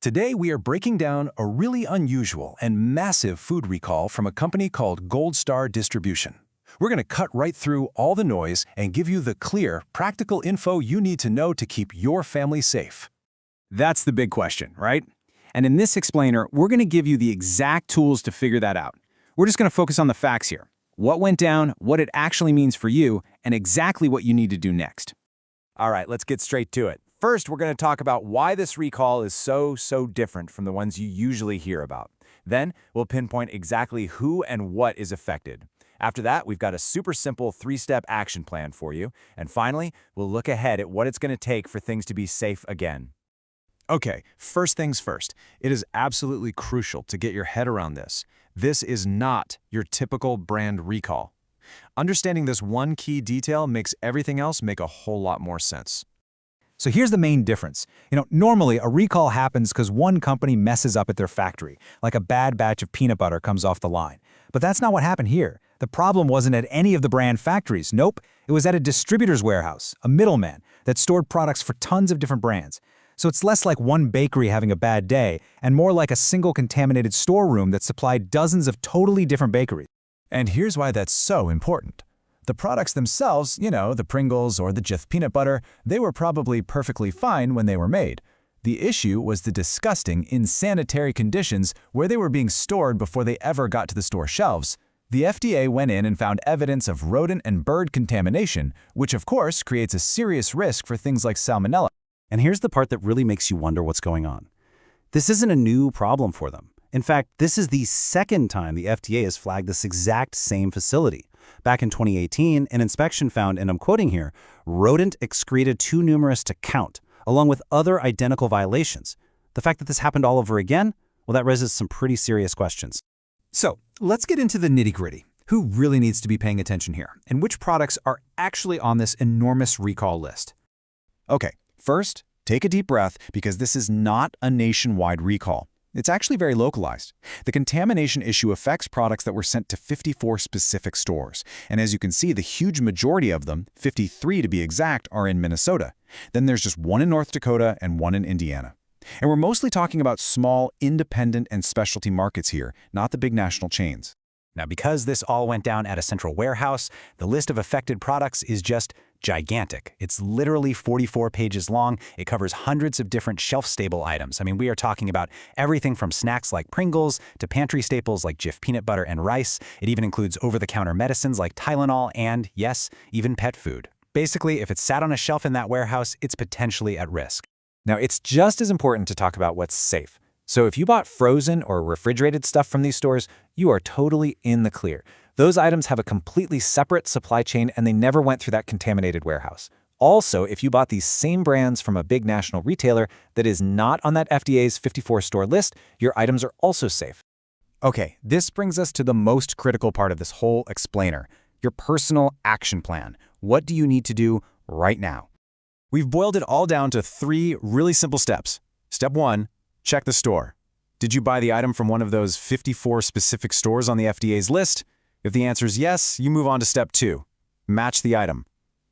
Today, we are breaking down a really unusual and massive food recall from a company called Gold Star Distribution. We're going to cut right through all the noise and give you the clear, practical info you need to know to keep your family safe. That's the big question, right? And in this explainer, we're going to give you the exact tools to figure that out. We're just going to focus on the facts here. What went down, what it actually means for you, and exactly what you need to do next. All right, let's get straight to it. First, we're going to talk about why this recall is so different from the ones you usually hear about. Then, we'll pinpoint exactly who and what is affected. After that, we've got a super simple 3-step action plan for you. And finally, we'll look ahead at what it's going to take for things to be safe again. Okay, first things first. It is absolutely crucial to get your head around this. This is not your typical brand recall. Understanding this one key detail makes everything else make a whole lot more sense. So here's the main difference. Normally a recall happens because one company messes up at their factory, like a bad batch of peanut butter comes off the line. But that's not what happened here. The problem wasn't at any of the brand factories. Nope, it was at a distributor's warehouse, a middleman, that stored products for tons of different brands. So it's less like one bakery having a bad day and more like a single contaminated storeroom that supplied dozens of totally different bakeries. And here's why that's so important. The products themselves, the Pringles or the Jif peanut butter, they were probably perfectly fine when they were made. The issue was the disgusting, insanitary conditions where they were being stored before they ever got to the store shelves. The FDA went in and found evidence of rodent and bird contamination, which of course creates a serious risk for things like Salmonella. And here's the part that really makes you wonder what's going on. This isn't a new problem for them. In fact, this is the second time the FDA has flagged this exact same facility. Back in 2018, an inspection found, and I'm quoting here, rodent excreta too numerous to count, along with other identical violations. The fact that this happened all over again, well, that raises some pretty serious questions. So let's get into the nitty-gritty. Who really needs to be paying attention here, and which products are actually on this enormous recall list? Okay, first, take a deep breath because this is not a nationwide recall. It's actually very localized. The contamination issue affects products that were sent to 54 specific stores. And as you can see, the huge majority of them, 53 to be exact, are in Minnesota. Then there's just one in North Dakota and one in Indiana. And we're mostly talking about small, independent and specialty markets here, not the big national chains. Now, because this all went down at a central warehouse, the list of affected products is just gigantic. It's literally 44 pages long. It covers hundreds of different shelf-stable items. I mean, we are talking about everything from snacks like Pringles to pantry staples like Jif peanut butter and rice. It even includes over-the-counter medicines like Tylenol and, yes, even pet food. Basically, if it's sat on a shelf in that warehouse, it's potentially at risk. Now, it's just as important to talk about what's safe. So if you bought frozen or refrigerated stuff from these stores, you are totally in the clear. Those items have a completely separate supply chain and they never went through that contaminated warehouse. Also, if you bought these same brands from a big national retailer that is not on that FDA's 54-store list, your items are also safe. Okay, this brings us to the most critical part of this whole explainer, your personal action plan. What do you need to do right now? We've boiled it all down to 3 really simple steps. Step 1. Check the store. Did you buy the item from one of those 54 specific stores on the FDA's list? If the answer is yes, you move on to step 2. Match the item.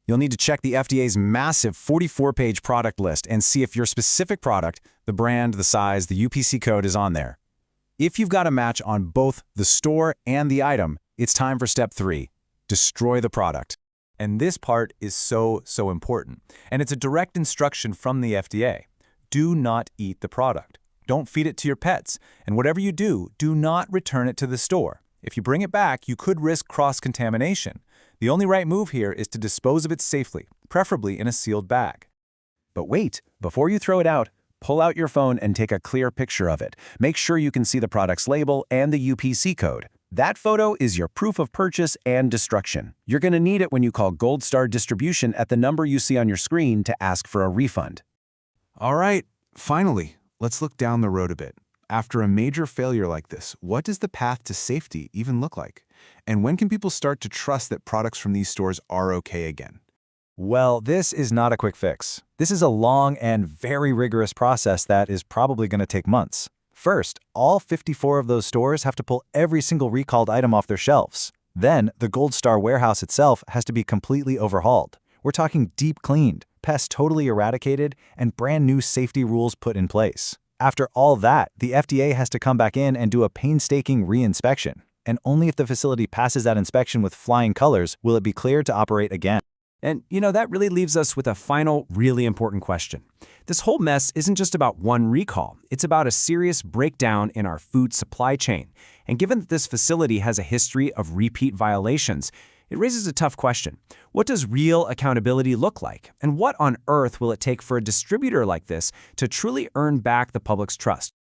You'll need to check the FDA's massive 44-page product list and see if your specific product, the brand, the size, the UPC code is on there. If you've got a match on both the store and the item, it's time for step 3. Destroy the product. And this part is so important. And it's a direct instruction from the FDA. Do not eat the product. Don't feed it to your pets. And whatever you do, do not return it to the store. If you bring it back, you could risk cross-contamination. The only right move here is to dispose of it safely, preferably in a sealed bag. But wait, before you throw it out, pull out your phone and take a clear picture of it. Make sure you can see the product's label and the UPC code. That photo is your proof of purchase and destruction. You're going to need it when you call Gold Star Distribution at the number you see on your screen to ask for a refund. All right, finally, let's look down the road a bit. After a major failure like this, what does the path to safety even look like? And when can people start to trust that products from these stores are okay again? Well, this is not a quick fix. This is a long and very rigorous process that is probably going to take months. First, all 54 of those stores have to pull every single recalled item off their shelves. Then, the Gold Star warehouse itself has to be completely overhauled. We're talking deep cleaned, pests totally eradicated, and brand new safety rules put in place. After all that, the FDA has to come back in and do a painstaking re-inspection. And only if the facility passes that inspection with flying colors will it be cleared to operate again. And, that really leaves us with a final, really important question. This whole mess isn't just about one recall. It's about a serious breakdown in our food supply chain. And given that this facility has a history of repeat violations, it raises a tough question. What does real accountability look like? And what on earth will it take for a distributor like this to truly earn back the public's trust?